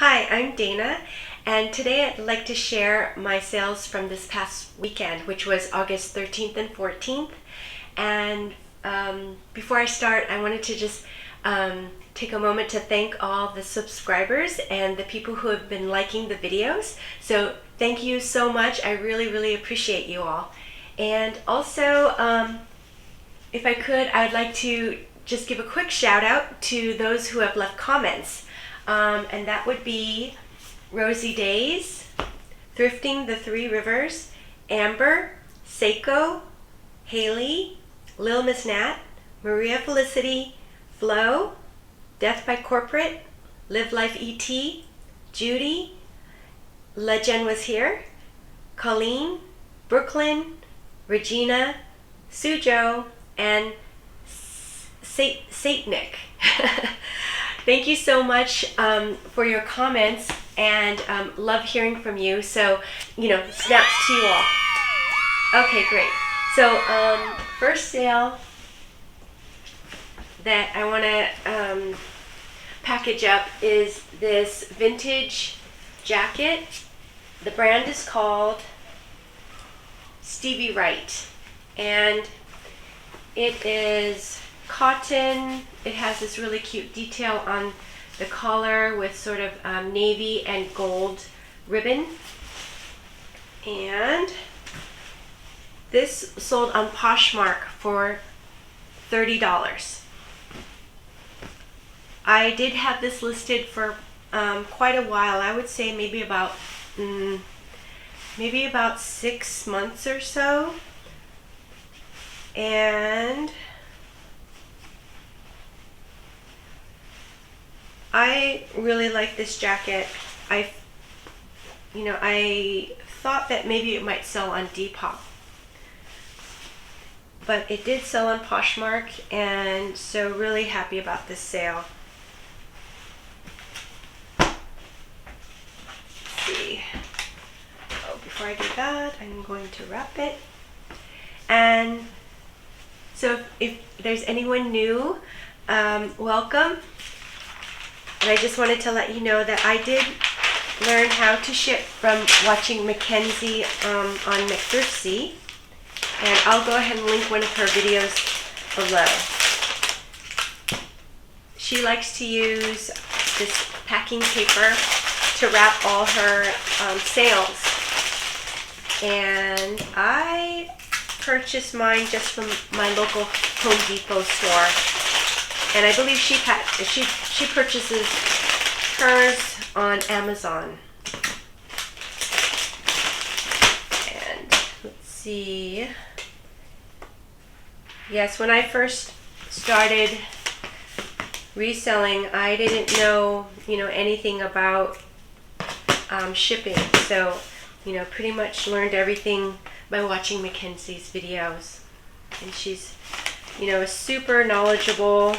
Hi, I'm Dana, and today I'd like to share my sales from this past weekend, which was August 13th and 14th. And before I start, I wanted to just take a moment to thank all the subscribers and the people who have been liking the videos. So thank you so much. I really appreciate you all. And also, if I could, I'd like to just give a quick shout out to those who have left comments. And that would be Rosie Days, Thrifting the Three Rivers, Amber, Seiko, Haley, Lil Miss Nat, Maria Felicity, Flo, Death by Corporate, Live Life ET, Judy, Legend Was Here, Colleen, Brooklyn, Regina, Sujo, and Satanic. Thank you so much for your comments, and love hearing from you. So, snaps to you all. Okay, great. So, first sale that I want to package up is this vintage jacket. The brand is called Stevie Wright, and it is cotton. It has this really cute detail on the collar with sort of navy and gold ribbon. And this sold on Poshmark for $30. I did have this listed for quite a while. I would say maybe about 6 months or so. And I really like this jacket. I thought that maybe it might sell on Depop, but it did sell on Poshmark, and so really happy about this sale. Let's see. Oh, before I do that, I'm going to wrap it. And so if there's anyone new, welcome. And I just wanted to let you know that I did learn how to ship from watching Mackenzie on McThriftsy. And I'll go ahead and link one of her videos below. She likes to use this packing paper to wrap all her sales. And I purchased mine just from my local Home Depot store. And I believe she purchases hers on Amazon. And let's see. Yes, when I first started reselling, I didn't know, anything about shipping. So, pretty much learned everything by watching Mackenzie's videos. And she's, super knowledgeable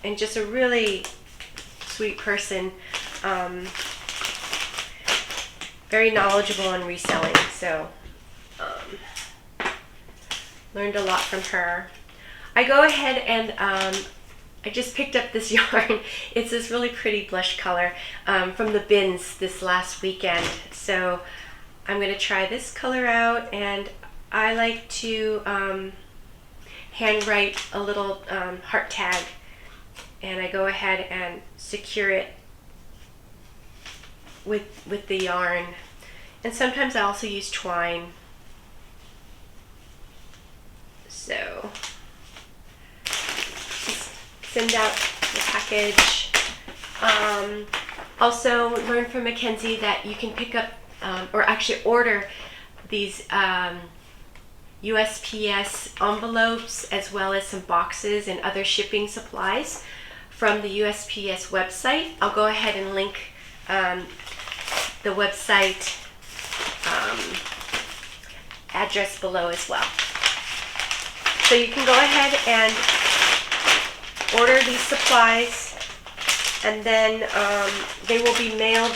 and just a really sweet person. Very knowledgeable in reselling. So, learned a lot from her. I go ahead and I just picked up this yarn. It's this really pretty blush color from the bins this last weekend. So I'm going to try this color out, and I like to handwrite a little heart tag, and I go ahead and secure it with the yarn. And sometimes I also use twine. So just send out the package. Also learned from Mackenzie that you can pick up or actually order these USPS envelopes, as well as some boxes and other shipping supplies from the USPS website. I'll go ahead and link the website address below as well. So you can go ahead and order these supplies, and then they will be mailed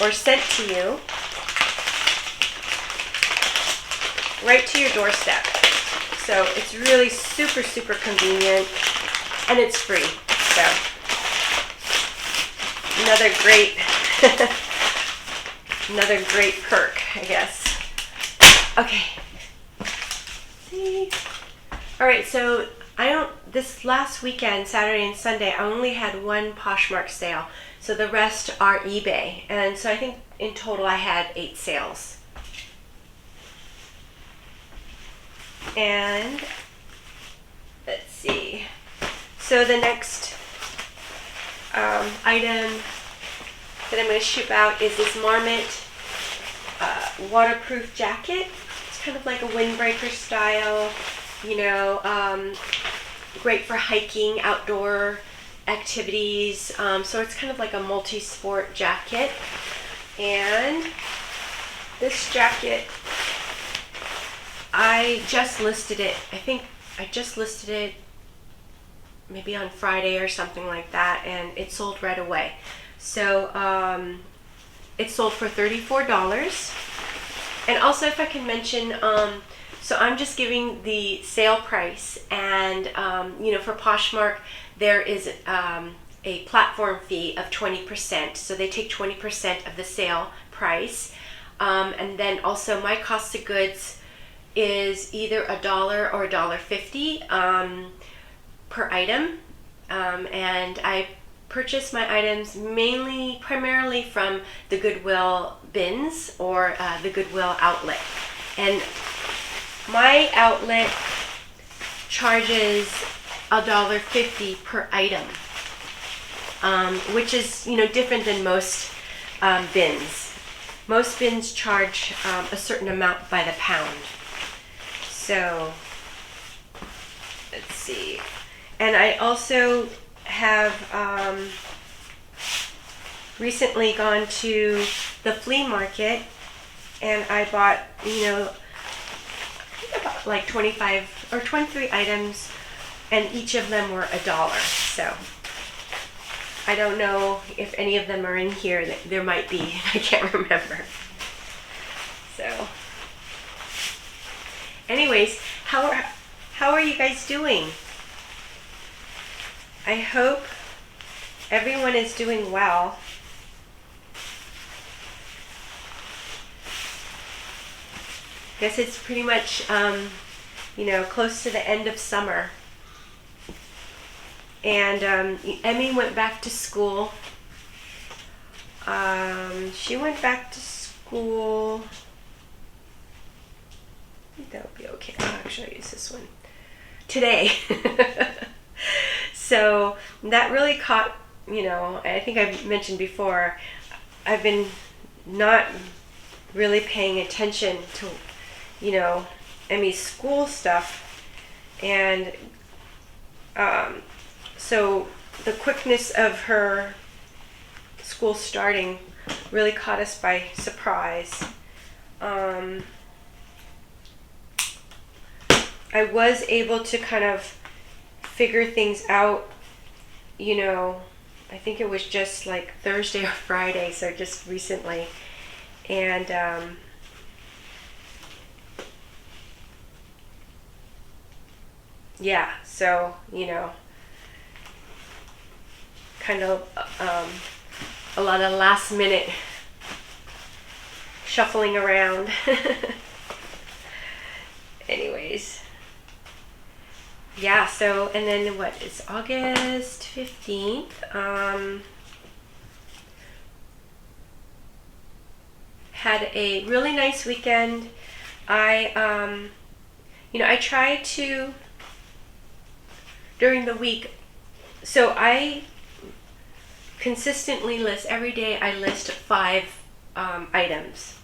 or sent to you right to your doorstep. So it's really super convenient, and it's free. So another great Another great perk, I guess. Okay. See? Alright, so this last weekend, Saturday and Sunday, I only had one Poshmark sale. So the rest are eBay. And so I think in total I had 8 sales. And let's see. So the next item that I'm going to ship out is this Marmot waterproof jacket. It's kind of like a windbreaker style, you know, great for hiking, outdoor activities. So it's kind of like a multi-sport jacket. And this jacket, I just listed it. I think I just listed it maybe on Friday or something like that, and it sold right away. So it sold for $34. And also, if I can mention, so I'm just giving the sale price, and you know, for Poshmark there is a platform fee of 20%. So they take 20% of the sale price, and then also my cost of goods is either $1 or $1.50 per item, and I purchase my items primarily from the Goodwill bins or the Goodwill outlet. And my outlet charges $1.50 per item, which is, you know, different than most bins. Most bins charge a certain amount by the pound. So let's see. And I also have recently gone to the flea market, and I bought, you know, I think about like 25 or 23 items, and each of them were $1. So I don't know if any of them are in here. There might be. I can't remember. So anyways, how are you guys doing? I hope everyone is doing well. Guess it's pretty much, you know, close to the end of summer. And Emmy went back to school. She went back to school. I think that would be okay. Actually, I'll use this one today. So that really caught, you know, I think I've mentioned before, I've been not really paying attention to, you know, Emmy's school stuff. And so the quickness of her school starting really caught us by surprise. I was able to kind of figure things out, you know, I think it was just like Thursday or Friday, so just recently. And yeah, so, you know, kind of a lot of last minute shuffling around. Anyways. Yeah, so, and then what is August 15th? Had a really nice weekend. I, you know, I try to, during the week, so I consistently list, every day I list 5 items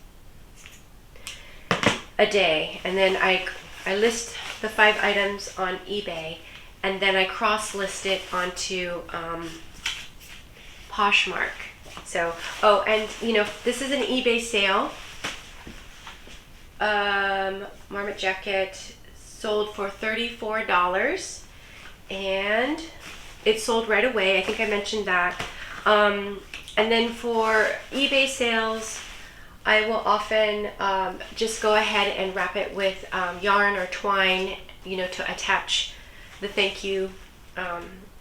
a day, and then I list the 5 items on eBay, and then I cross-list it onto Poshmark. So, oh, and you know, this is an eBay sale. Marmot jacket sold for $34, and it sold right away. I think I mentioned that. And then for eBay sales, I will often just go ahead and wrap it with yarn or twine, you know, to attach the thank you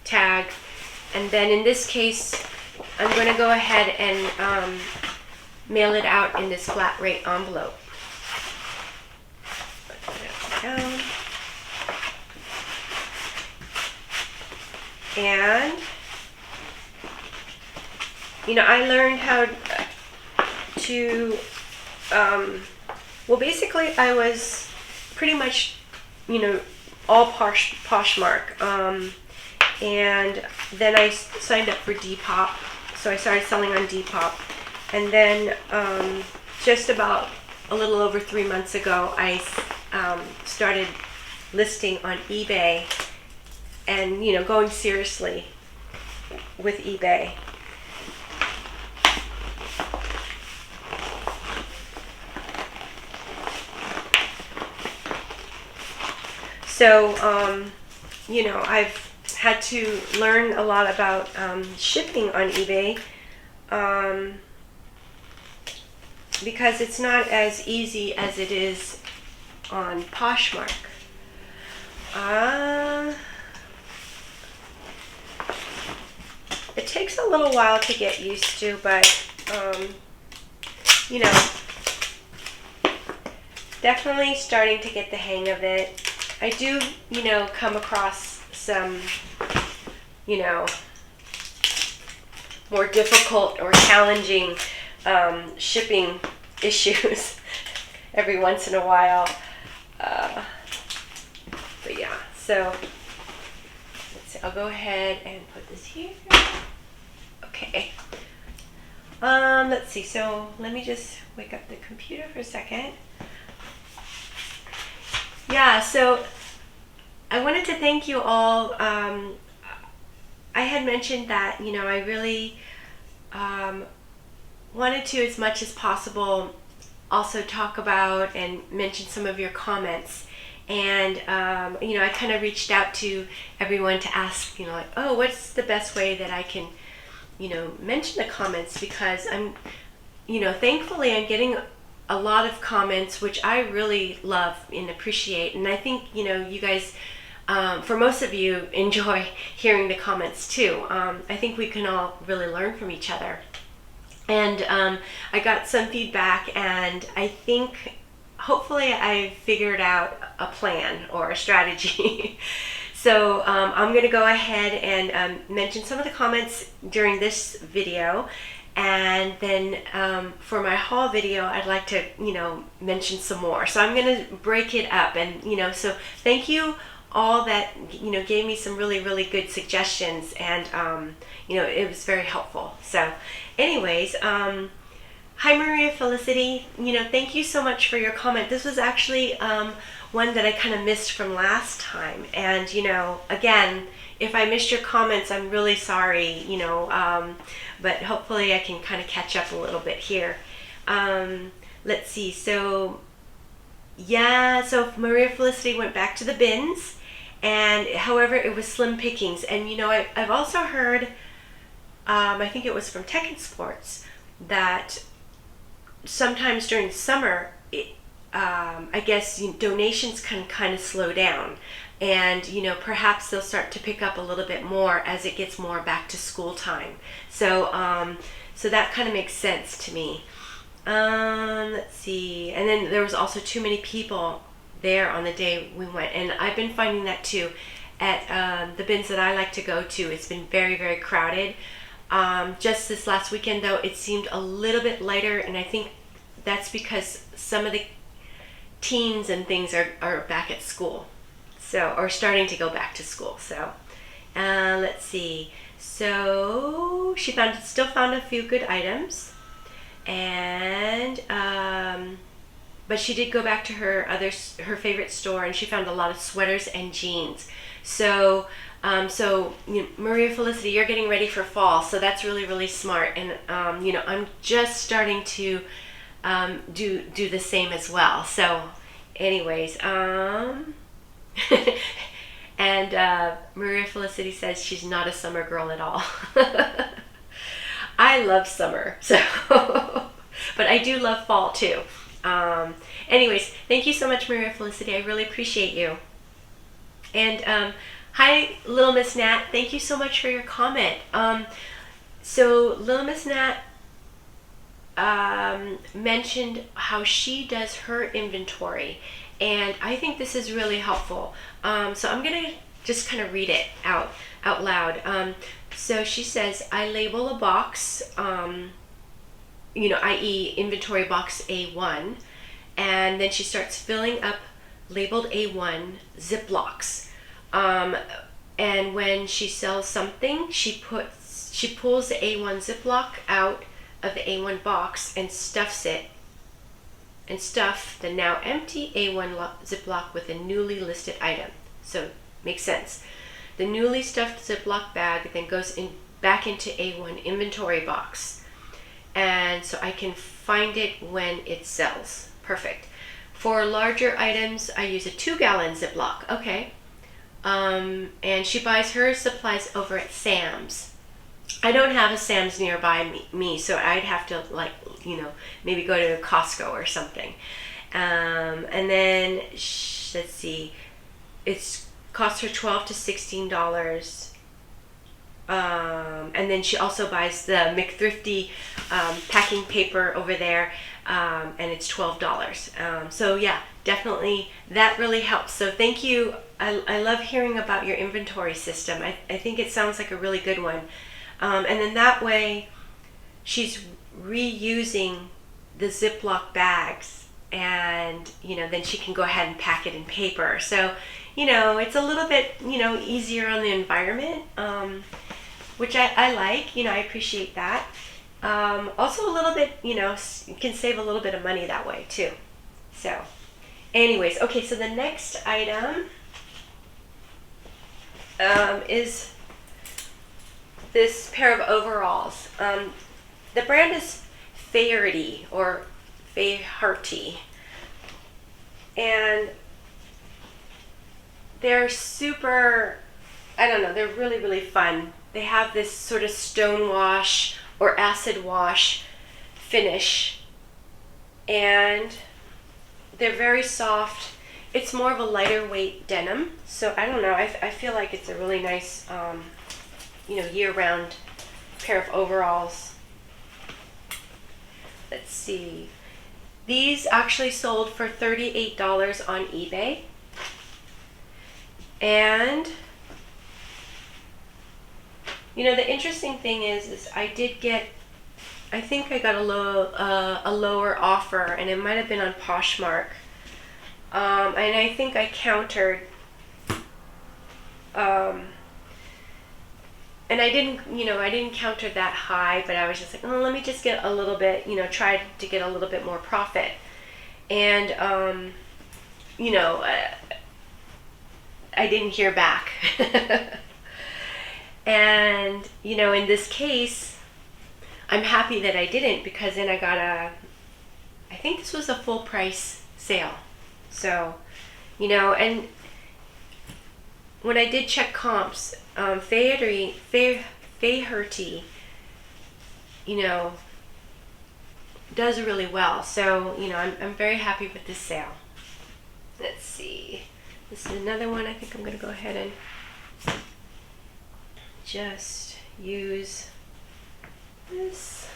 tag. And then in this case, I'm going to go ahead and mail it out in this flat rate envelope. Put it down. And, you know, I learned how to, well, basically I was pretty much, you know, all Poshmark. And then I signed up for Depop. So I started selling on Depop. And then just about a little over 3 months ago, I started listing on eBay and, you know, going seriously with eBay. So, you know, I've had to learn a lot about shipping on eBay because it's not as easy as it is on Poshmark. It takes a little while to get used to, but you know, definitely starting to get the hang of it. I do, you know, come across some, you know, more difficult or challenging shipping issues every once in a while. But yeah, so let's see, I'll go ahead and put this here. Okay. Let's see, so let me just wake up the computer for a second. Yeah, so I wanted to thank you all. I had mentioned that, you know, I really wanted to, as much as possible, also talk about and mention some of your comments. And, you know, I kind of reached out to everyone to ask, you know, like, oh, what's the best way that I can, you know, mention the comments? Because I'm, you know, thankfully I'm getting a lot of comments, which I really love and appreciate. And I think, you know, you guys, for most of you, enjoy hearing the comments too. I think we can all really learn from each other. And I got some feedback, and I think hopefully I figured out a plan or a strategy. So I'm going to go ahead and mention some of the comments during this video. And then for my haul video, I'd like to, you know, mention some more. So I'm going to break it up. And, you know, so thank you all that, you know, gave me some really, really good suggestions. And, you know, it was very helpful. So anyways, hi Maria Felicity, you know, thank you so much for your comment. This was actually one that I kind of missed from last time. And, you know, again, if I missed your comments, I'm really sorry, you know, but hopefully I can kind of catch up a little bit here. Let's see, so yeah, so Maria Felicity went back to the bins, and however, it was slim pickings. And, you know, I've also heard, I think it was from Tech and Sports, that sometimes during summer, I guess, you know, donations can kind of slow down. And, you know, perhaps they'll start to pick up a little bit more as it gets more back to school time. So, so that kind of makes sense to me. Let's see. And then there was also too many people there on the day we went. And I've been finding that too at the bins that I like to go to. It's been very, very crowded. Just this last weekend, though, it seemed a little bit lighter. And I think that's because some of the teens and things are back at school. So, or starting to go back to school. So, let's see. So she still found a few good items, and but she did go back to her favorite store, and she found a lot of sweaters and jeans. So, so you know, Maria Felicity, you're getting ready for fall, so that's really, really smart. And you know, I'm just starting to do the same as well. So, anyways, and Maria Felicity says she's not a summer girl at all. I love summer, so but I do love fall too. Anyways, thank you so much, Maria Felicity. I really appreciate you. And hi, Little Miss Nat. Thank you so much for your comment. So Lil Miss Nat mentioned how she does her inventory, and I think this is really helpful. So I'm gonna just kind of read it out loud. So she says, I label a box, i.e. inventory box A1, and then she starts filling up labeled A1 Ziplocs. And when she sells something, she pulls the A1 Ziploc out of the A1 box and stuff the now empty A1 Ziploc with a newly listed item. So makes sense. The newly stuffed Ziploc bag then goes back into A1 inventory box, and so I can find it when it sells. Perfect. For larger items, I use a 2-gallon Ziploc. Okay. And she buys her supplies over at Sam's. I don't have a Sam's nearby me, so I'd have to maybe go to Costco or something. And then let's see, it's costs her $12 to $16. And then she also buys the McThrifty packing paper over there, and it's $12. So yeah, definitely that really helps. So thank you. I love hearing about your inventory system. I think it sounds like a really good one. And then that way she's reusing the Ziploc bags, and then she can go ahead and pack it in paper. So it's a little bit easier on the environment, which I like. I appreciate that. Also a little bit, you can save a little bit of money that way too. So anyways, okay, so the next item is this pair of overalls. The brand is Faherty or Faherty, and they're super, I don't know, they're really, really fun. They have this sort of stone wash or acid wash finish, and they're very soft. It's more of a lighter weight denim, so I don't know, I feel like it's a really nice year-round pair of overalls. Let's see. These actually sold for $38 on eBay. And the interesting thing is I think I got a lower offer, and it might have been on Poshmark. And I think I countered, and I didn't counter that high, but I was just like, oh, let me just get a little bit, try to get a little bit more profit. And, I didn't hear back. And, in this case, I'm happy that I didn't, because then I got I think this was a full price sale. So, and when I did check comps, Faherty, does really well. So, I'm very happy with this sale. Let's see. This is another one. I think I'm going to go ahead and just use this.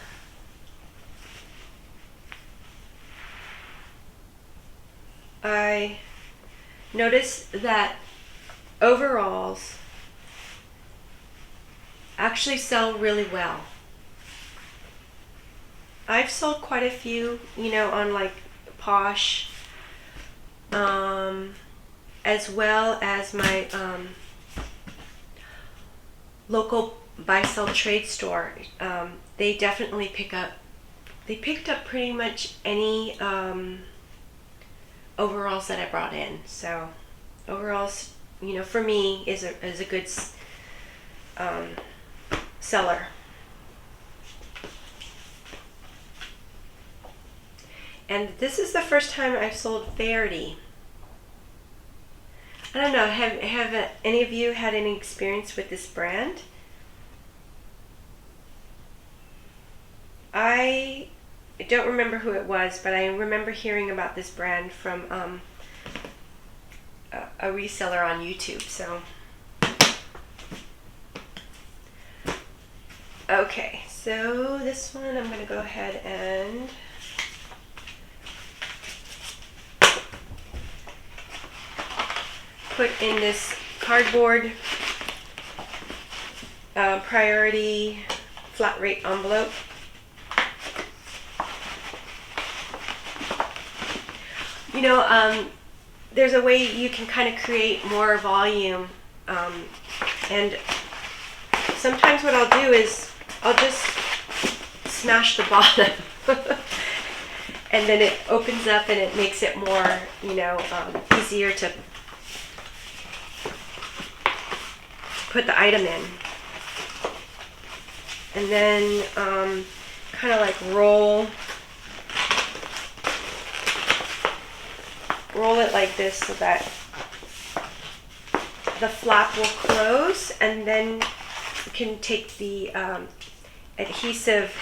I noticed that overalls actually sell really well. I've sold quite a few, on like Posh, as well as my local buy-sell trade store. They definitely picked up pretty much any overalls that I brought in. So overalls, for me is a good seller. And this is the first time I've sold Faherty. I don't know, have any of you had any experience with this brand? I don't remember who it was, but I remember hearing about this brand from a reseller on YouTube. So, okay, So this one I'm going to go ahead and put in this cardboard priority flat rate envelope. You know, there's a way you can kind of create more volume, and sometimes what I'll do is I'll just smash the bottom and then it opens up and it makes it more, you know, easier to put the item in. And then kind of like roll it like this so that the flap will close, and then you can take the adhesive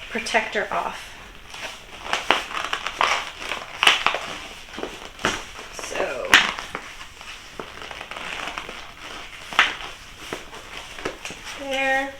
protector off. So there.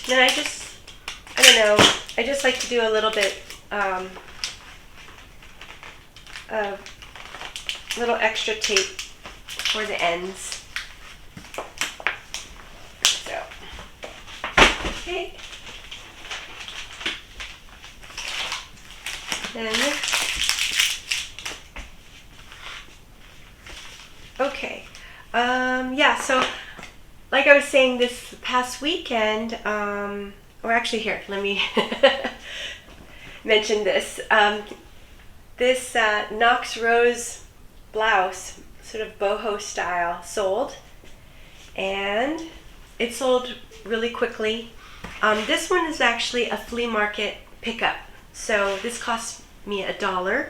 Then I don't know, I just like to do a little bit, little extra tape for the ends. So, okay. Then, okay, yeah, so like I was saying, this past weekend, or actually here, let me mention this. This Knox Rose blouse, sort of boho style, sold, and it sold really quickly. This one is actually a flea market pickup, so this cost me $1.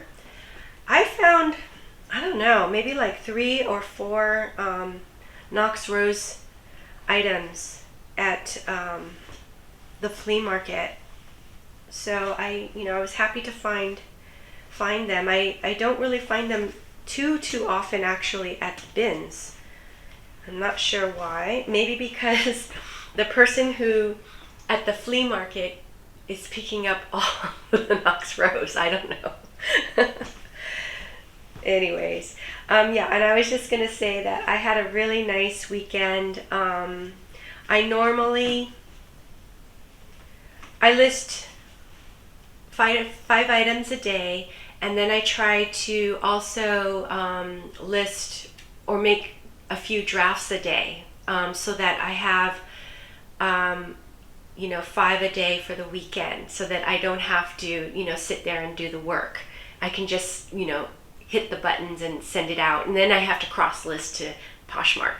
I found, I don't know, maybe like 3 or 4 Knox Rose items at the flea market, so I was happy to find them. I don't really find them too often actually at the bins. I'm not sure why. Maybe because the person who at the flea market is picking up all the Knox Rose. I don't know. Anyways, yeah, and I was just gonna say that I had a really nice weekend. I list five items a day, and then I try to also list or make a few drafts a day, so that I have 5 a day for the weekend, so that I don't have to sit there and do the work. I can just hit the buttons and send it out, and then I have to cross list to Poshmark.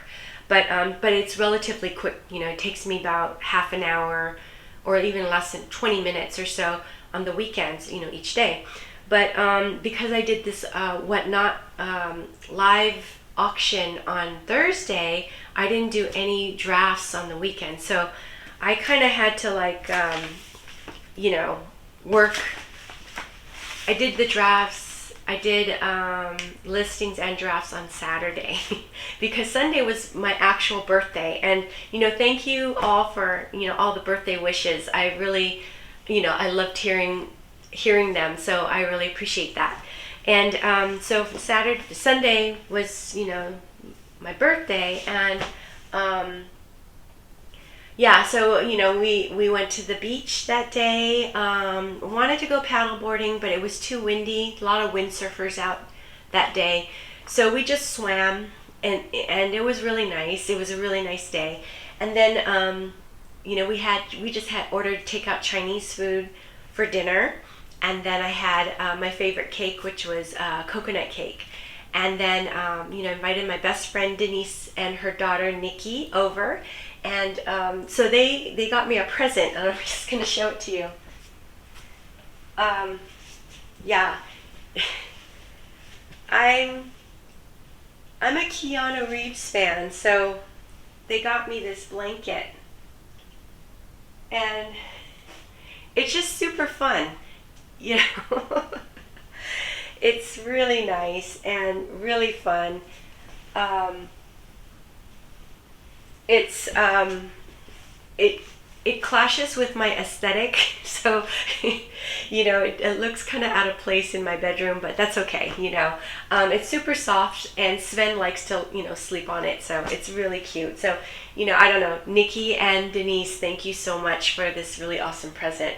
But it's relatively quick. It takes me about half an hour or even less than 20 minutes or so on the weekends, each day. But because I did this Whatnot live auction on Thursday, I didn't do any drafts on the weekend. So I kind of had to work. I did the drafts. I did listings and drafts on Saturday because Sunday was my actual birthday. And, thank you all for, all the birthday wishes. I really, I loved hearing them. So I really appreciate that. And so Sunday was, my birthday. And yeah, so we went to the beach that day. Wanted to go paddleboarding, but it was too windy. A lot of windsurfers out that day, so we just swam, and it was really nice. It was a really nice day. And then we just had ordered takeout Chinese food for dinner, and then I had my favorite cake, which was coconut cake. And then invited my best friend Denise and her daughter Nikki over. And so they got me a present, and I'm just going to show it to you. Yeah, I'm a Keanu Reeves fan, so they got me this blanket, and it's just super fun, you know. It's really nice and really fun. It's it clashes with my aesthetic, so you know, it looks kind of out of place in my bedroom, but that's okay, you know. It's super soft, and Sven likes to, you know, sleep on it, so it's really cute. So, you know, I don't know, Nikki and Denise, thank you so much for this really awesome present.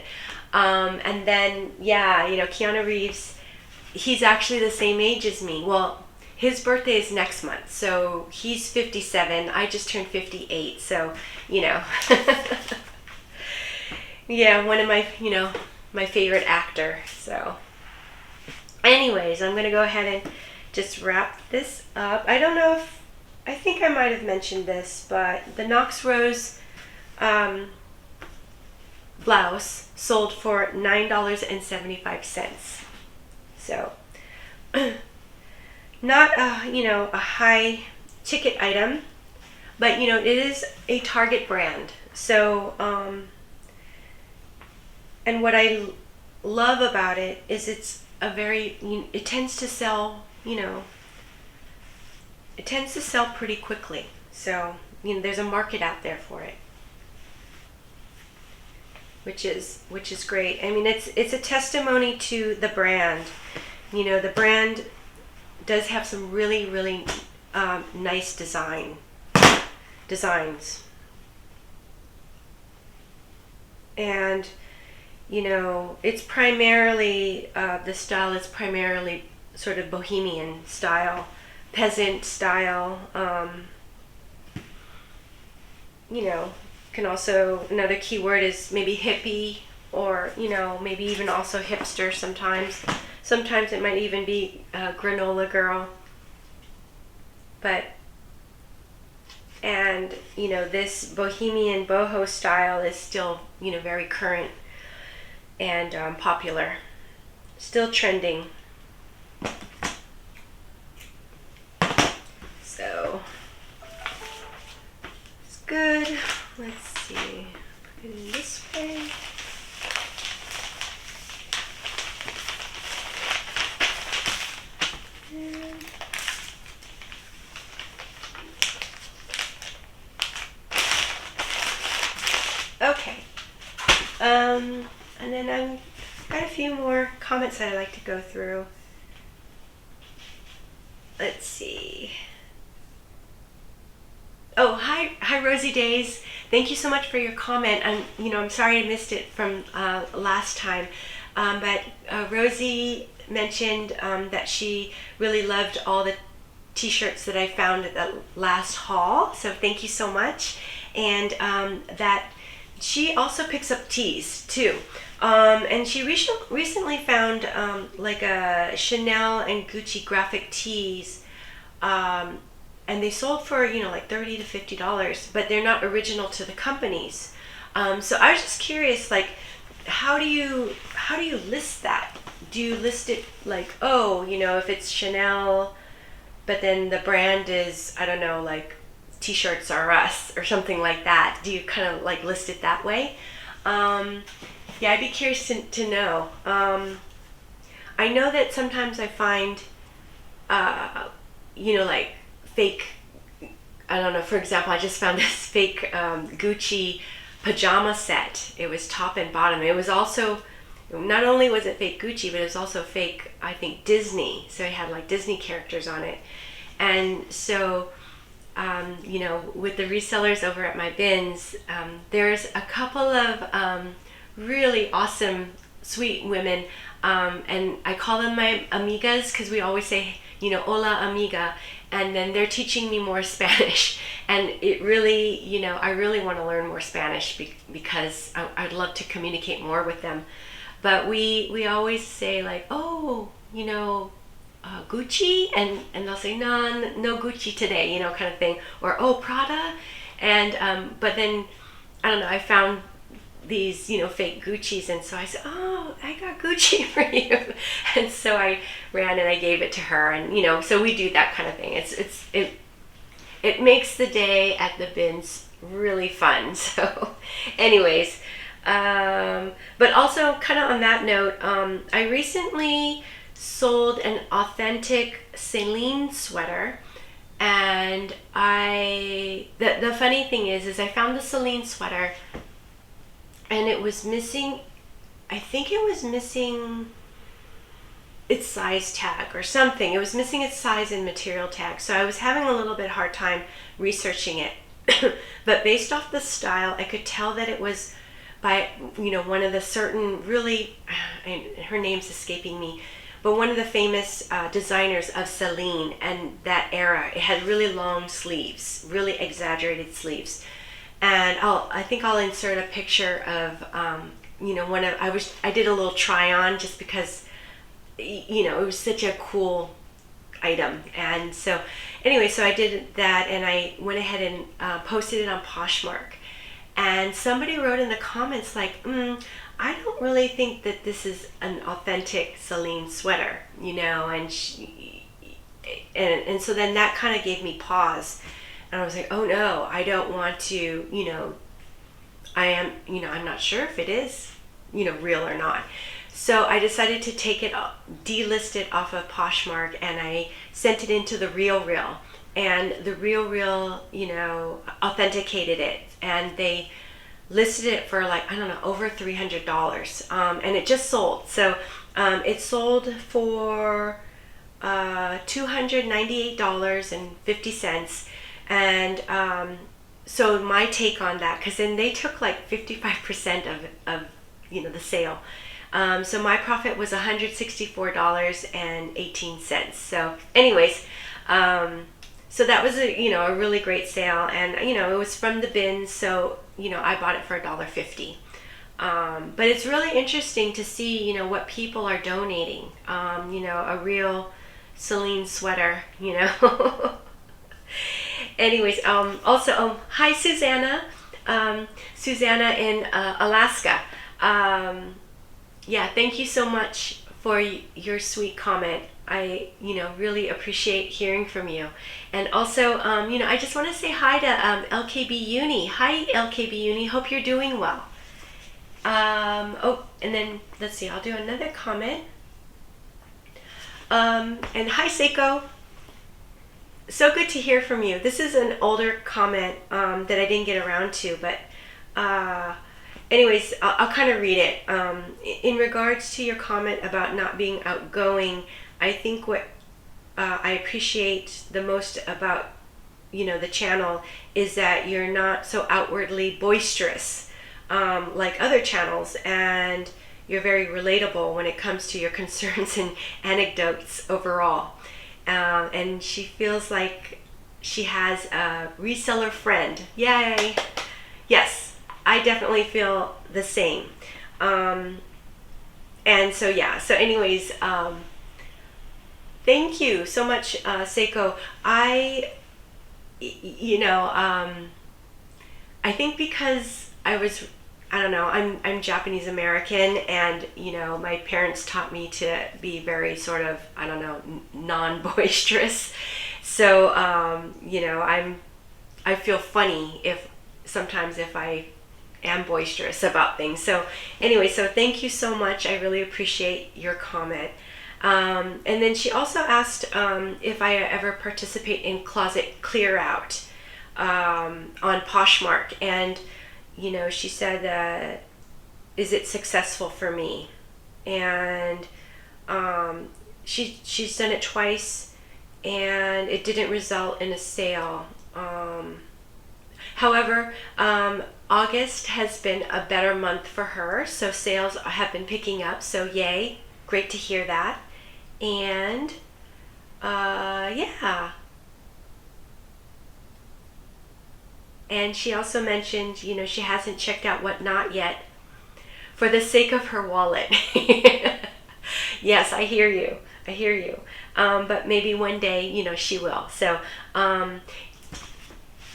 And then, yeah, you know, Keanu Reeves, he's actually the same age as me. Well, his birthday is next month, so he's 57. I just turned 58, so, you know. Yeah, one of my, you know, my favorite actor. So anyways, I'm going to go ahead and just wrap this up. I don't know if, I think I might have mentioned this, but the Knox Rose blouse sold for $9.75. So not a, you know, a high ticket item, but, you know, it is a Target brand. So and what I love about it is it's a very, it tends to sell, you know, it tends to sell pretty quickly. So, you know, there's a market out there for it, which is great. I mean, it's a testimony to the brand. You know, the brand does have some really, really nice designs. And, you know, it's primarily, the style is primarily sort of bohemian style, peasant style. You know, can also, another key word is maybe hippie, or, you know, maybe even also hipster sometimes. Sometimes it might even be granola girl. But, and, you know, this bohemian boho style is still, you know, very current and popular, still trending. So it's good. Let's see, put it in this way. Okay. And then I've got a few more comments that I'd like to go through. Let's see. Oh, hi Rosie Days. Thank you so much for your comment. I'm sorry I missed it from last time. But Rosie mentioned that she really loved all the t-shirts that I found at the last haul. So thank you so much. And that she also picks up tees too. And she recently found like a Chanel and Gucci graphic tees, and they sold for, you know, like $30 to $50, but they're not original to the companies. So I was just curious, like, how do you list that? Do you list it like, oh, you know, if it's Chanel, but then the brand is, I don't know, like T-shirts are us or something like that? Do you kind of like list it that way? Yeah, I'd be curious to know. I know that sometimes I find, you know, like fake, I don't know, for example, I just found this fake Gucci pajama set. It was top and bottom. It was also, not only was it fake Gucci, but it was also fake, I think, Disney. So it had like Disney characters on it. And so, you know, with the resellers over at my bins, there's a couple of really awesome, sweet women, and I call them my amigas because we always say, you know, hola amiga, and then they're teaching me more Spanish, and it really, you know, I really want to learn more Spanish because I'd love to communicate more with them. But we always say like, oh, you know, Gucci, and they'll say no Gucci today, you know, kind of thing, or oh, Prada, and but then I don't know, I found these, you know, fake Gucci's, and so I said, oh, I got Gucci for you, and so I ran and I gave it to her, and you know, so we do that kind of thing. it makes the day at the bins really fun. So anyways, but also kind of on that note, I recently sold an authentic Celine sweater, and the funny thing is I found the Celine sweater and it was missing, I think it was missing its size tag or something. It was missing its size and material tag. So I was having a little bit hard time researching it. But based off the style, I could tell that it was by, one of the certain really, her name's escaping me, but one of the famous designers of Celine and that era. It had really long sleeves, really exaggerated sleeves. And I think I'll insert a picture of, I did a little try on just because, it was such a cool item. And so anyway, so I did that, and I went ahead and posted it on Poshmark. And somebody wrote in the comments like, I don't really think that this is an authentic Celine sweater, and and so then that kind of gave me pause. And I was like, oh no, I don't want to, I'm not sure if it is, real or not. So I decided to take it, delist it off of Poshmark, and I sent it into the RealReal. And the RealReal, authenticated it, and they listed it for over $300. And it just sold. So it sold for $298.50. And so my take on that, because then they took 55% of the sale. So my profit was $164.18. So anyways, so that was a really great sale, and it was from the bins, so I bought it for $1.50. But it's really interesting to see what people are donating. A real Celine sweater, Anyways, also, hi Susanna. Susanna in Alaska. Yeah, thank you so much for your sweet comment. I, really appreciate hearing from you. And also, I just want to say hi to LKB Uni. Hi, LKB Uni. Hope you're doing well. And then, let's see, I'll do another comment. And hi, Seiko. So good to hear from you. This is an older comment that I didn't get around to, but anyways, I'll kind of read it. In regards to your comment about not being outgoing, I think what I appreciate the most about the channel is that you're not so outwardly boisterous like other channels, and you're very relatable when it comes to your concerns and anecdotes overall. And she feels like she has a reseller friend. Yay! Yes, I definitely feel the same. And so yeah, so anyways, thank you so much, Seiko. I think because I'm Japanese American, and my parents taught me to be very sort of, non-boisterous. So I feel funny sometimes if I am boisterous about things. So anyway, so thank you so much. I really appreciate your comment. And then she also asked if I ever participate in closet clear out on Poshmark, and she said, is it successful for me? And she's done it twice, and it didn't result in a sale. However, August has been a better month for her, so sales have been picking up, so yay, great to hear that. And yeah. And she also mentioned, she hasn't checked out Whatnot yet for the sake of her wallet. Yes, I hear you. But maybe one day, she will. So,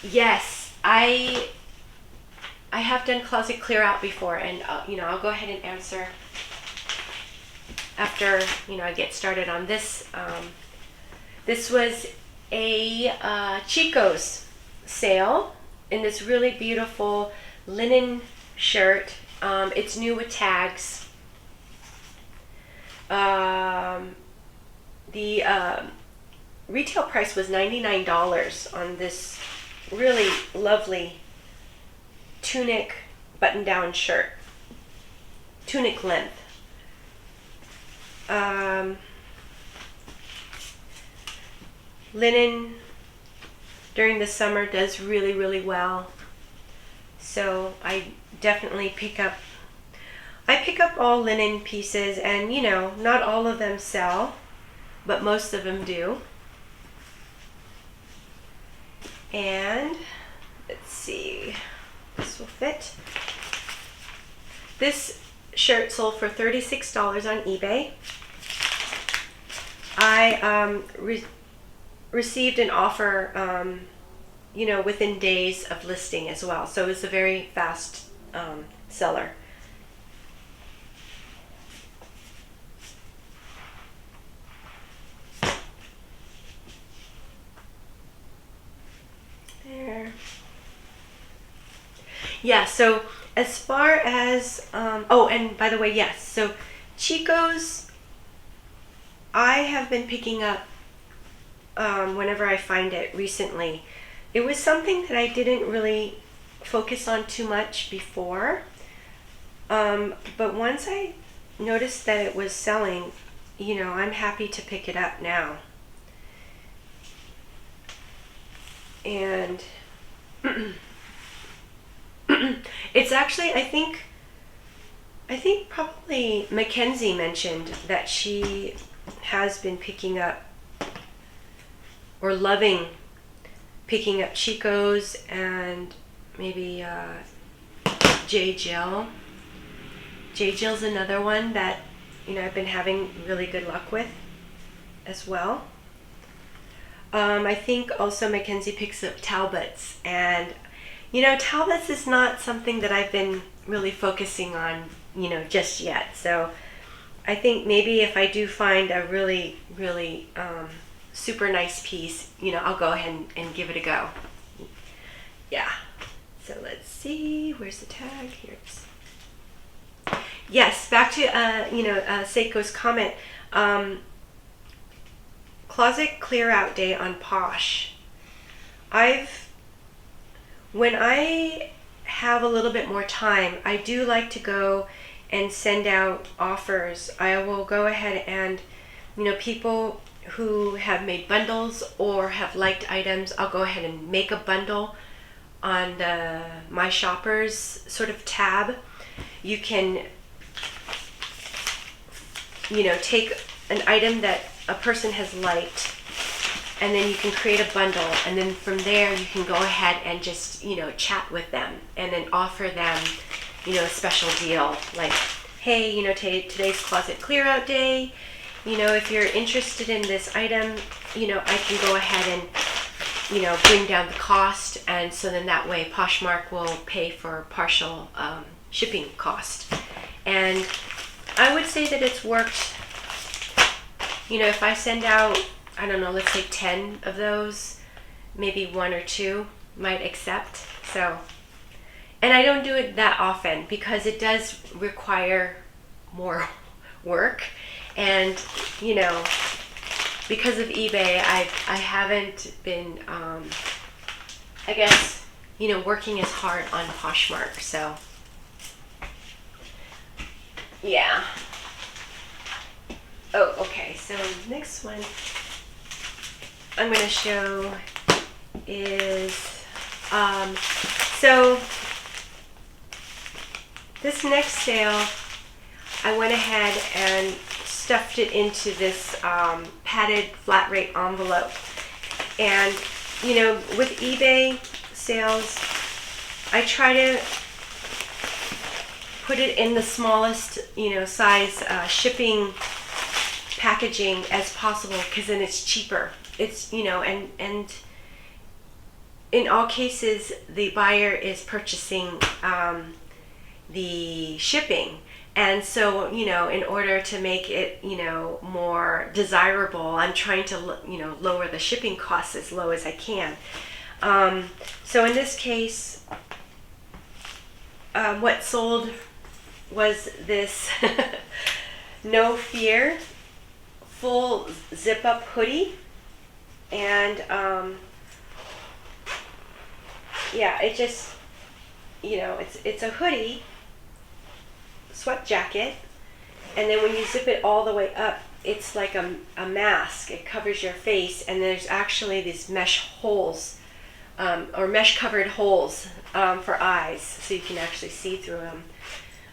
yes, I have done closet clear out before, and I'll go ahead and answer after I get started on this. This was a Chico's sale in this really beautiful linen shirt. It's new with tags. The retail price was $99 on this really lovely tunic button-down shirt, tunic length. Linen during the summer does really, really well. So I definitely pick up all linen pieces, and you know, not all of them sell, but most of them do. And let's see, this will fit. This shirt sold for $36 on eBay. I received an offer, you know, within days of listing as well. So it's a very fast seller. There. Yeah, so as far as, oh, and by the way, yes, so Chico's, I have been picking up whenever I find it recently. It was something that I didn't really focus on too much before, but once I noticed that it was selling, you know, I'm happy to pick it up now. And it's actually, I think probably Mackenzie mentioned that she has been picking up or loving picking up Chico's, and maybe J. Jill. J. Jill's another one that, you know, I've been having really good luck with as well. I think also Mackenzie picks up Talbots, and you know, Talbots is not something that I've been really focusing on, you know, just yet. So I think maybe if I do find a really, really super nice piece, you know, I'll go ahead and give it a go. Yeah. So let's see, where's the tag? Here it is. Yes, back to you know, Seiko's comment. Closet clear out day on Posh. When I have a little bit more time, I do like to go and send out offers. I will go ahead and, you know, people who have made bundles or have liked items, I'll go ahead and make a bundle on the My Shoppers sort of tab. You can, you know, take an item that a person has liked, and then you can create a bundle, and then from there you can go ahead and just, you know, chat with them and then offer them, you know, a special deal like, hey, you know, today's closet clear out day, you know, if you're interested in this item, you know, I can go ahead and, you know, bring down the cost, and so then that way Poshmark will pay for partial shipping cost. And I would say that it's worked. You know, if I send out, I don't know, let's say 10 of those, maybe 1 or 2 might accept. So, and I don't do it that often because it does require more work. And, you know, because of eBay, I haven't been, I guess, you know, working as hard on Poshmark. So, yeah. Oh, okay, so next one I'm going to show is, so this next sale, I went ahead and stuffed it into this padded flat rate envelope. And, you know, with eBay sales, I try to put it in the smallest, you know, size shipping packaging as possible, because then it's cheaper. It's, you know, and in all cases the buyer is purchasing the shipping, And so, you know, in order to make it, you know, more desirable, I'm trying to, you know, lower the shipping costs as low as I can. So in this case, what sold was this No Fear full zip-up hoodie. And yeah, it just, you know, it's a hoodie, sweat jacket, and then when you zip it all the way up, it's like a mask. It covers your face, and there's actually these mesh holes, or mesh covered holes for eyes, so you can actually see through them.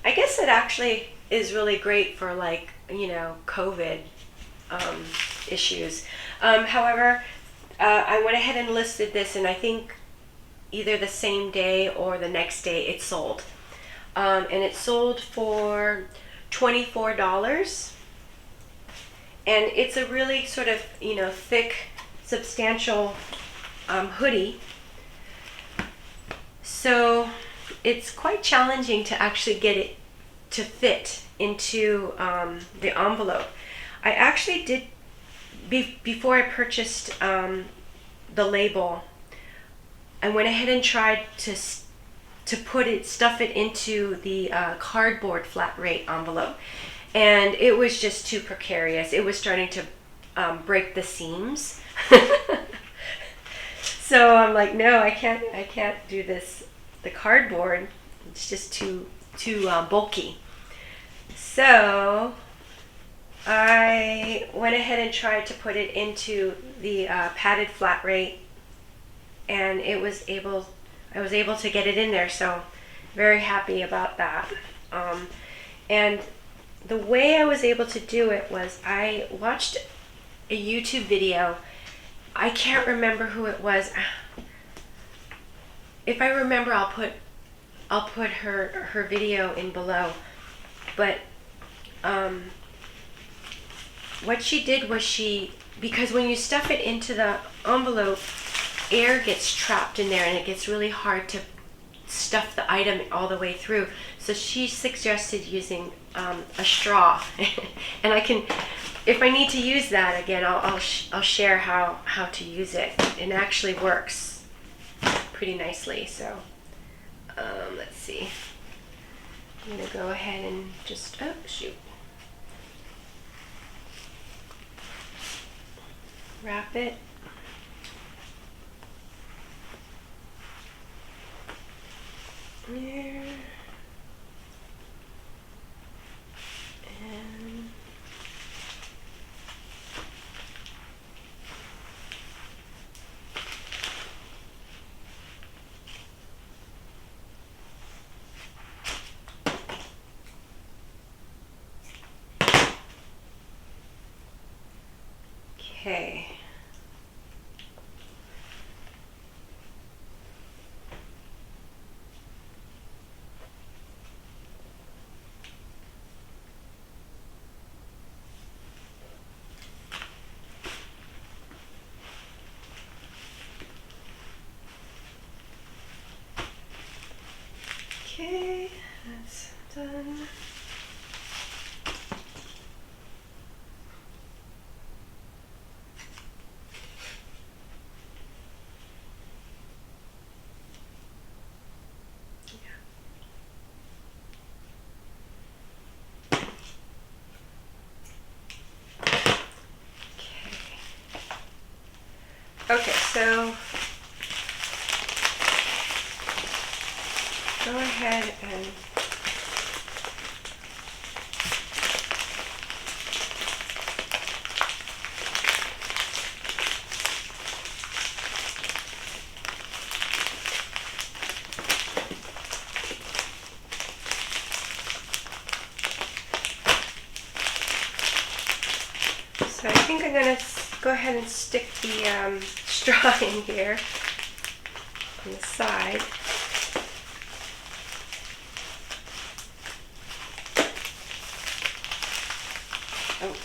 I guess it actually is really great for, like, you know, COVID issues. However, I went ahead and listed this, and I think either the same day or the next day it sold. And it sold for $24. And it's a really sort of, you know, thick, substantial hoodie. So it's quite challenging to actually get it to fit into the envelope. I actually did, before I purchased the label, I went ahead and tried to stuff it into the cardboard flat rate envelope, and it was just too precarious. It was starting to break the seams. So I'm like, no, I can't do this. The cardboard, it's just too bulky. So I went ahead and tried to put it into the padded flat rate, and I was able to get it in there, so very happy about that. And the way I was able to do it was I watched a YouTube video. I can't remember who it was. If I remember, I'll put her video in below. But what she did was because when you stuff it into the envelope, air gets trapped in there and it gets really hard to stuff the item all the way through. So she suggested using a straw. And I can, if I need to use that again, I'll share how to use it. It actually works pretty nicely. So let's see. I'm gonna go ahead and just, oh shoot. Wrap it. There. And okay. Okay, that's done. Okay, so go ahead and so I think I'm going to go ahead and stick the straw in here on the side. Oh.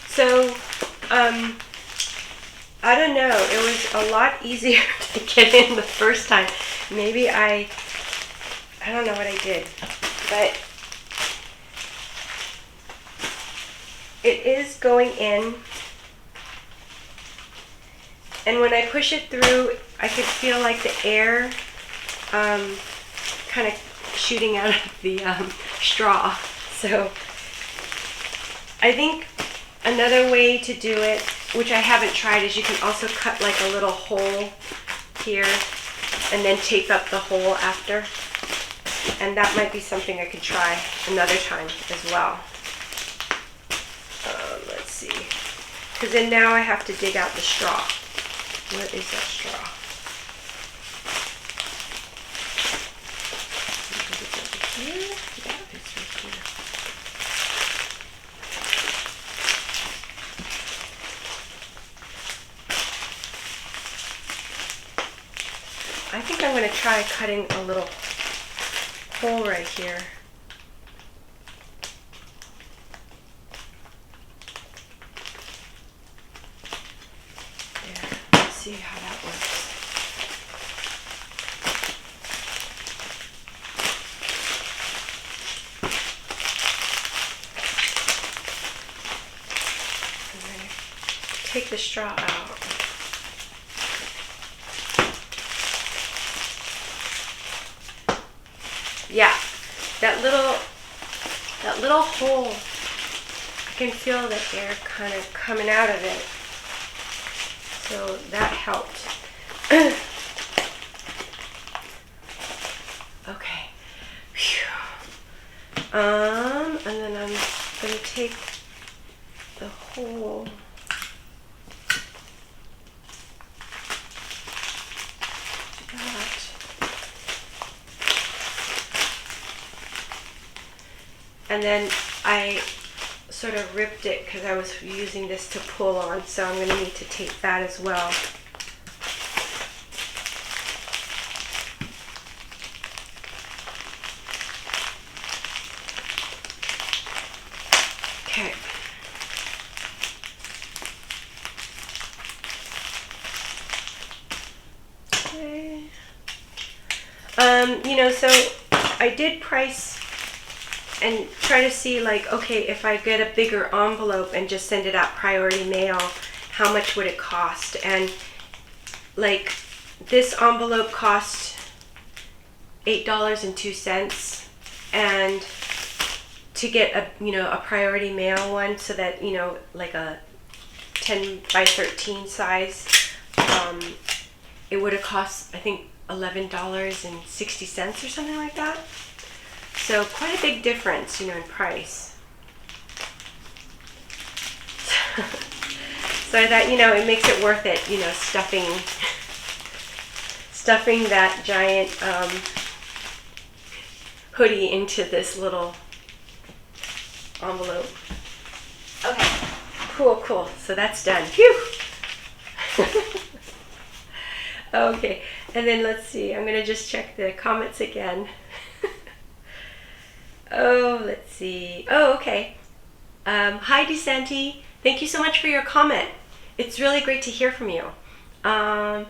So, I don't know, it was a lot easier to get in the first time. Maybe I I don't know what I did, but it is going in. And when I push it through, I could feel like the air kind of shooting out of the straw. So I think another way to do it, which I haven't tried, is you can also cut like a little hole here and then tape up the hole after. And that might be something I could try another time as well. Let's see. Because then now I have to dig out the straw. Where is that straw? Here? Yeah, it's right here. I think I'm going to try cutting a little hole right here. There. Let's see how that works. Take the straw out. Yeah, that little hole, I can feel the air kind of coming out of it. So that helped. Okay. Whew. And then I'm gonna take the whole and then I sort of ripped it because I was using this to pull on, so I'm going to need to tape that as well. Okay. Okay. So I did price and try to see, like, okay, if I get a bigger envelope and just send it out priority mail, how much would it cost? And like, this envelope cost $8.02, and to get a priority mail one, so that like a 10 by 13 size, it would have cost, I think, $11.60 or something like that. So quite a big difference, in price. So I thought, it makes it worth it, stuffing that giant hoodie into this little envelope. Okay, cool. So that's done. Phew. Okay, and then let's see. I'm gonna just check the comments again. Oh, let's see. Oh, okay. Hi, DeSanti. Thank you so much for your comment. It's really great to hear from you. And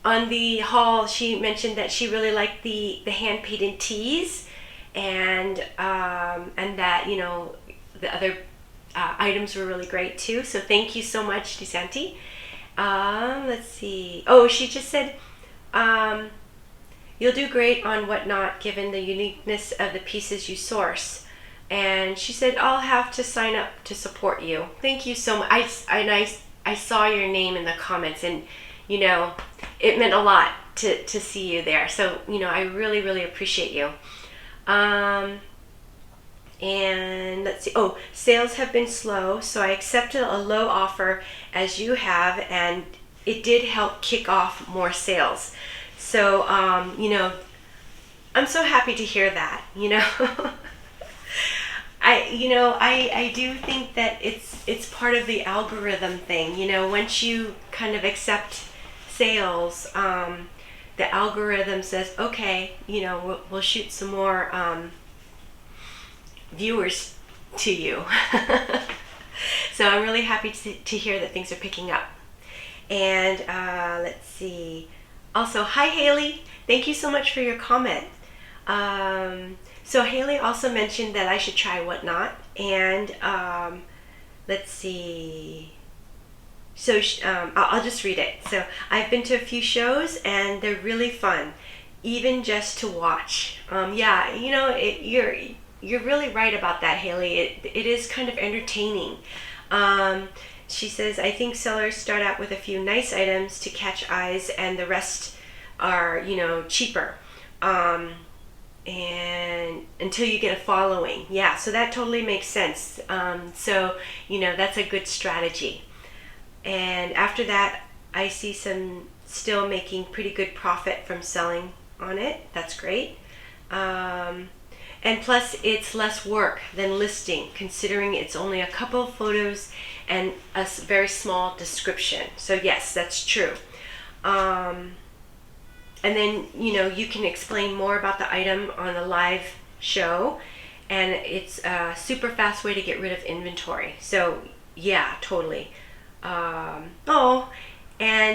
on the haul, she mentioned that she really liked the hand-painted tees, and that the other items were really great too. So thank you so much, DeSanti. Let's see. Oh, she just said, you'll do great on Whatnot given the uniqueness of the pieces you source. And she said, I'll have to sign up to support you. Thank you so much. I saw your name in the comments, and it meant a lot to see you there. So I really appreciate you. And let's see. Oh, sales have been slow, so I accepted a low offer as you have, and it did help kick off more sales. So I'm so happy to hear that. I do think that it's part of the algorithm thing. Once you kind of accept sales, the algorithm says, okay, we'll shoot some more viewers to you. So I'm really happy to hear that things are picking up. And let's see. Also, hi Haley. Thank you so much for your comment. So Haley also mentioned that I should try Whatnot, and let's see. So I'll just read it. So I've been to a few shows, and they're really fun, even just to watch. Yeah, you know, you're really right about that, Haley. It is kind of entertaining. She says, I think sellers start out with a few nice items to catch eyes, and the rest are, you know, cheaper. And until you get a following. Yeah, so that totally makes sense. So, you know, that's a good strategy. And after that, I see some still making pretty good profit from selling on it. That's great. And plus, it's less work than listing, considering it's only a couple of photos and a very small description. So yes, that's true. And then, you know, you can explain more about the item on a live show, and it's a super fast way to get rid of inventory. So yeah, totally. And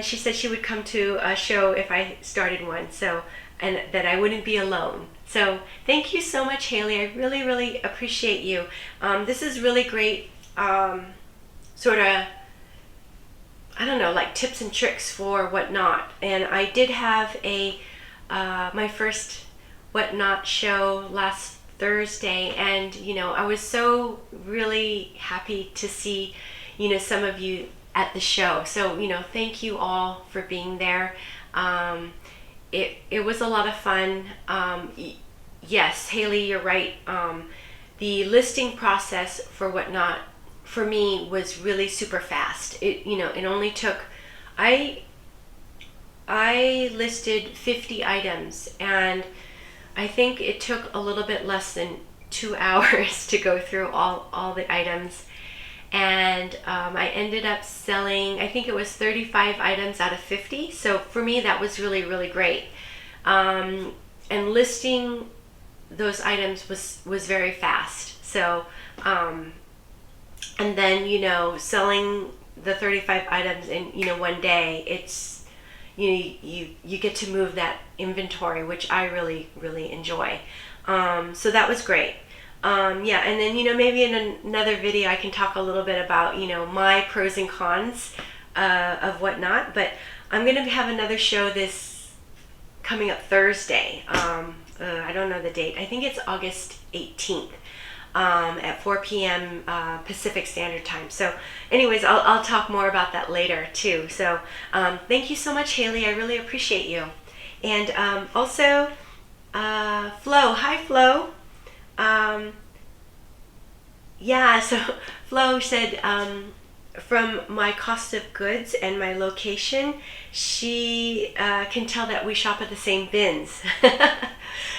she said she would come to a show if I started one, so, and that I wouldn't be alone. So thank you so much, Haley. I really, really appreciate you. This is really great, sort of, I don't know, like tips and tricks for Whatnot. And I did have my first Whatnot show last Thursday, and you know, I was so really happy to see, you know, some of you at the show. So, you know, thank you all for being there. It was a lot of fun. Yes, Haley, you're right. The listing process for Whatnot for me was really super fast. It only took, I listed 50 items, and I think it took a little bit less than 2 hours to go through all the items. And I ended up selling, I think it was 35 items out of 50. So for me, that was really, really great. And listing those items was very fast. So, and then, you know, selling the 35 items in, you know, one day, it's, you get to move that inventory, which I really, really enjoy. So that was great. Yeah, and then, you know, maybe in another video I can talk a little bit about, you know, my pros and cons of Whatnot. But I'm going to have another show this coming up Thursday. I don't know the date. I think it's August 18th at 4 p.m. Pacific Standard Time. So anyways, I'll talk more about that later too. So thank you so much, Haley. I really appreciate you. And also, Flo. Hi, Flo. Yeah, so Flo said, from my cost of goods and my location, she can tell that we shop at the same bins.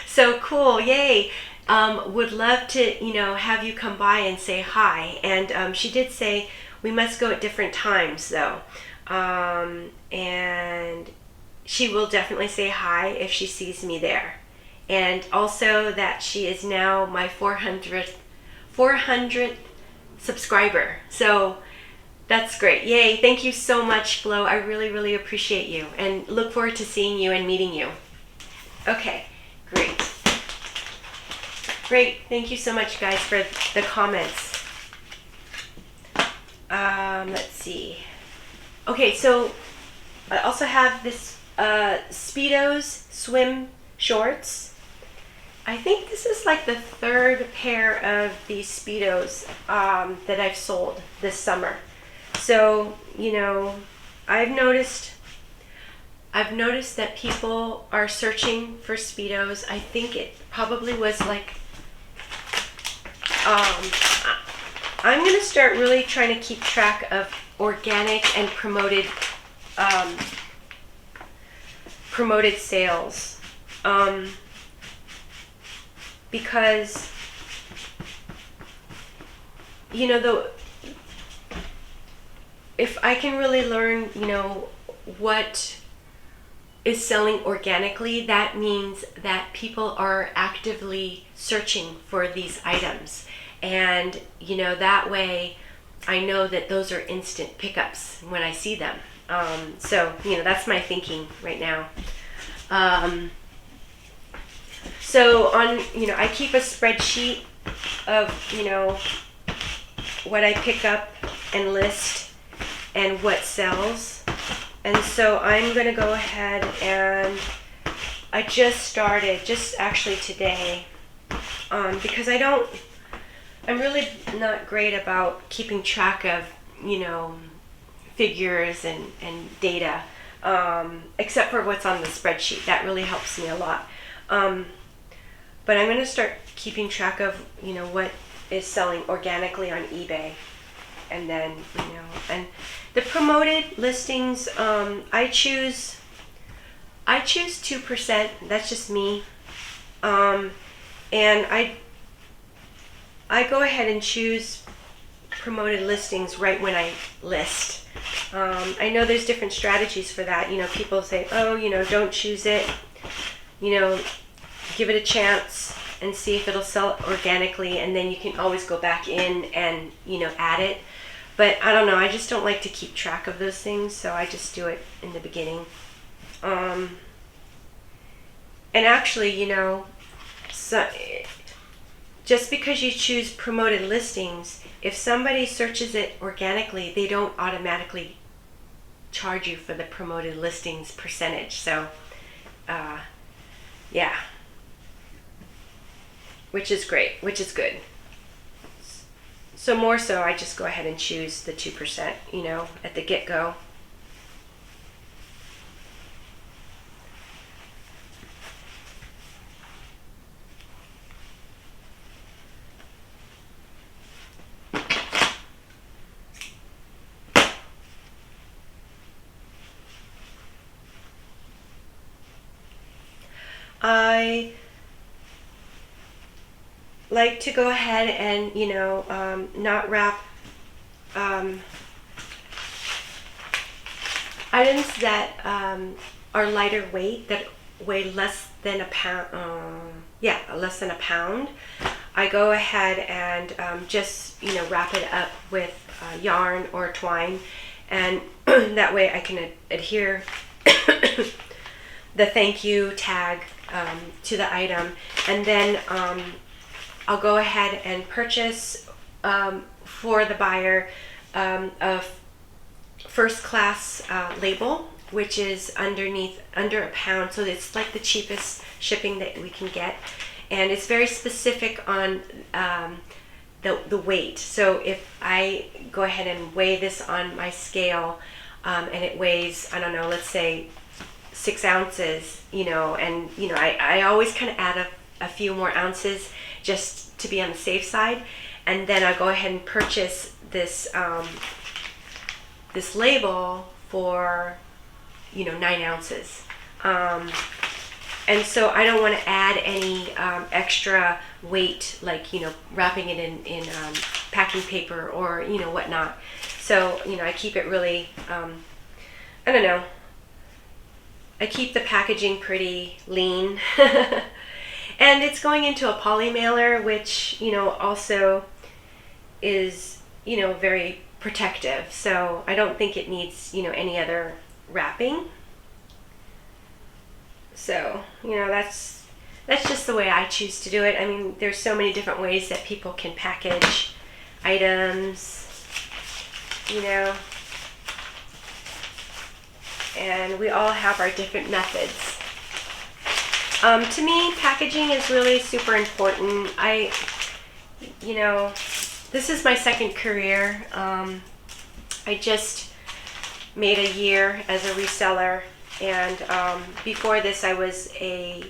So cool, yay. Would love to, you know, have you come by and say hi. And she did say we must go at different times though. And she will definitely say hi if she sees me there. And also that she is now my 400th subscriber. So that's great. Yay. Thank you so much, Flo. I really, really appreciate you and look forward to seeing you and meeting you. Okay, great. Great. Thank you so much, guys, for the comments. Let's see. Okay, so I also have this Speedos swim shorts. I think this is like the third pair of these Speedos that I've sold this summer. So, you know, I've noticed that people are searching for Speedos. I think it probably was like, I'm going to start really trying to keep track of organic and promoted sales. Because, you know, if I can really learn, you know, what is selling organically, that means that people are actively searching for these items. And, you know, that way I know that those are instant pickups when I see them. So, that's my thinking right now. So I keep a spreadsheet of, what I pick up and list and what sells. And so I'm going to go ahead and I just started, just actually today, because I'm really not great about keeping track of, figures and data, except for what's on the spreadsheet. That really helps me a lot. But I'm going to start keeping track of, what is selling organically on eBay. And then, and the promoted listings, I choose 2%. That's just me. And I go ahead and choose promoted listings right when I list. I know there's different strategies for that. People say, oh, don't choose it. Give it a chance and see if it'll sell organically, and then you can always go back in and, add it. But I don't know, I just don't like to keep track of those things, so I just do it in the beginning. And actually, so just because you choose promoted listings, if somebody searches it organically, they don't automatically charge you for the promoted listings percentage. So, yeah. Which is great, which is good. So more so, I just go ahead and choose the 2%, at the get-go. I like to go ahead and, not wrap items that are lighter weight, that weigh less than a pound. Less than a pound. I go ahead and just, wrap it up with yarn or twine, and that way I can adhere the thank you tag to the item, and then I'll go ahead and purchase for the buyer a first class label, which is under a pound, so it's like the cheapest shipping that we can get, and it's very specific on the weight. So if I go ahead and weigh this on my scale, and it weighs, I don't know, let's say 6 ounces, and I always kind of add a few more ounces just to be on the safe side, and then I'll go ahead and purchase this this label for 9 ounces, and so I don't want to add any extra weight, like wrapping it in packing paper or whatnot. So I keep it really I don't know, I keep the packaging pretty lean. And it's going into a poly mailer, which, also is, very protective. So I don't think it needs, any other wrapping. So, that's just the way I choose to do it. I mean, there's so many different ways that people can package items, and we all have our different methods. To me, packaging is really super important. This is my second career. I just made a year as a reseller, and before this I was a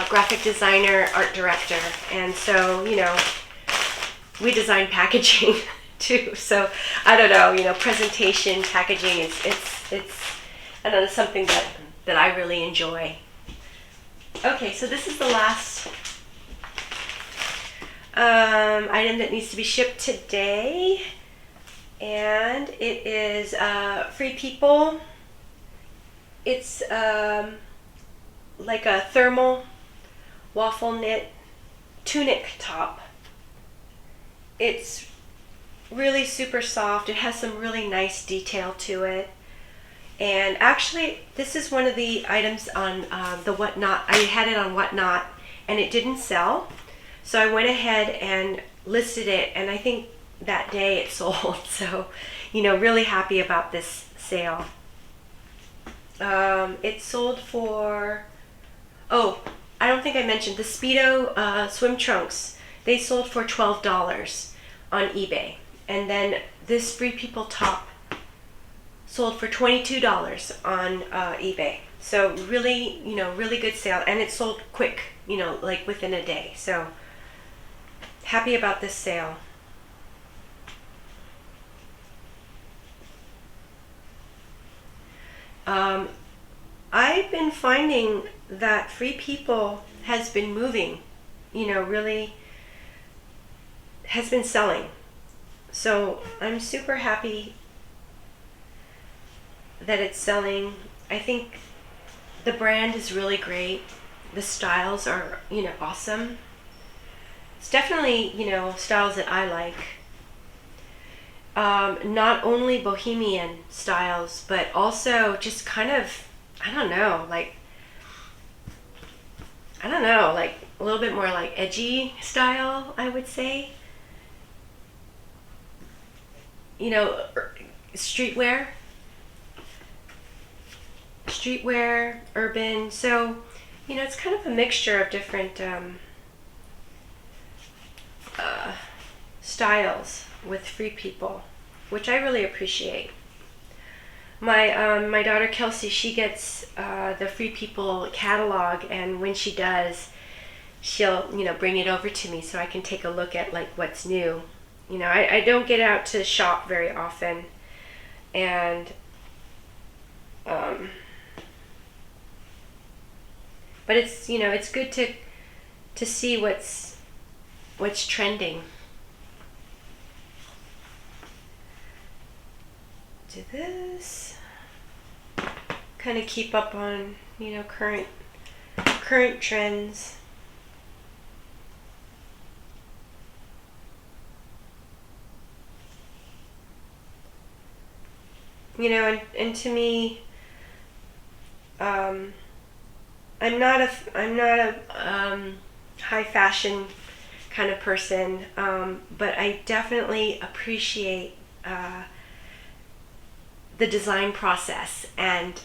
graphic designer, art director, and so, we design packaging too. So I don't know, presentation, packaging, it's I don't know, something that I really enjoy. Okay, so this is the last item that needs to be shipped today, and it is Free People. It's like a thermal waffle knit tunic top. It's really super soft. It has some really nice detail to it. And actually, this is one of the items on the Whatnot. I had it on Whatnot and it didn't sell. So I went ahead and listed it, and I think that day it sold. So, you know, really happy about this sale. It sold for, oh, I don't think I mentioned the Speedo swim trunks. They sold for $12 on eBay. And then this Free People top sold for $22 on eBay. So really, you know, really good sale. And it sold quick, you know, like within a day. So happy about this sale. I've been finding that Free People has been moving, you know, really has been selling. So I'm super happy that it's selling. I think the brand is really great. The styles are, you know, awesome. It's definitely, you know, styles that I like. Not only bohemian styles, but also just kind of, I don't know, like a little bit more like edgy style, I would say. You know, streetwear, urban. So, you know, it's kind of a mixture of different styles with Free People, which I really appreciate. My daughter Kelsey, she gets the Free People catalog, and when she does, she'll, you know, bring it over to me so I can take a look at like what's new. You know, I don't get out to shop very often, and but it's, you know, it's good to see what's trending. Do this, kind of keep up on, you know, current trends. You know, and to me, I'm not a high fashion kind of person, but I definitely appreciate the design process and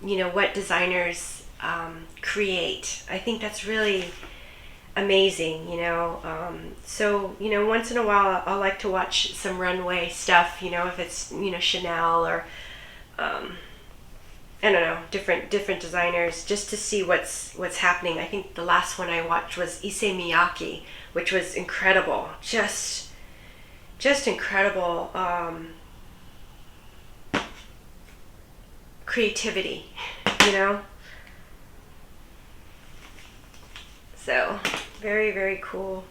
you know, what designers create. I think that's really amazing, you know. So, you know, once in a while I'll like to watch some runway stuff, you know, if it's, you know, Chanel or I don't know, different designers, just to see what's happening. I think the last one I watched was Issey Miyake, which was incredible. Just incredible creativity, you know. So very, very cool.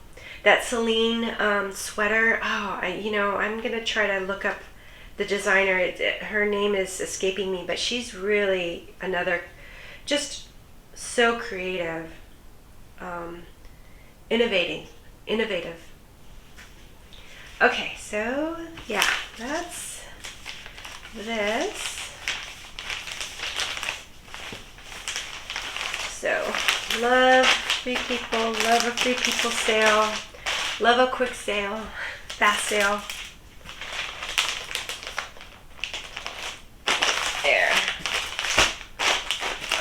That Celine sweater, oh, I'm gonna try to look up the designer. Her name is escaping me, but she's really another, just so creative, innovative. Okay, so yeah, that's this. So love Free People, love a Free People sale, love a quick sale, fast sale. There.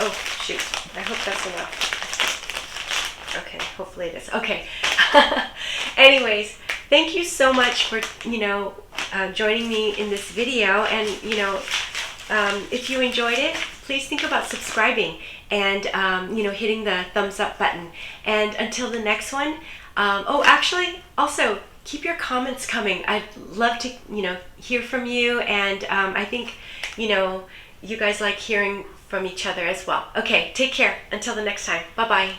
Oh shoot, I hope that's enough. Okay, hopefully it is. Okay. Anyways, thank you so much for, you know, joining me in this video, and, you know, if you enjoyed it, please think about subscribing and, you know, hitting the thumbs up button. And until the next one, oh, actually, also, keep your comments coming. I'd love to, you know, hear from you, and I think, you know, you guys like hearing from each other as well. Okay, take care. Until the next time. Bye-bye.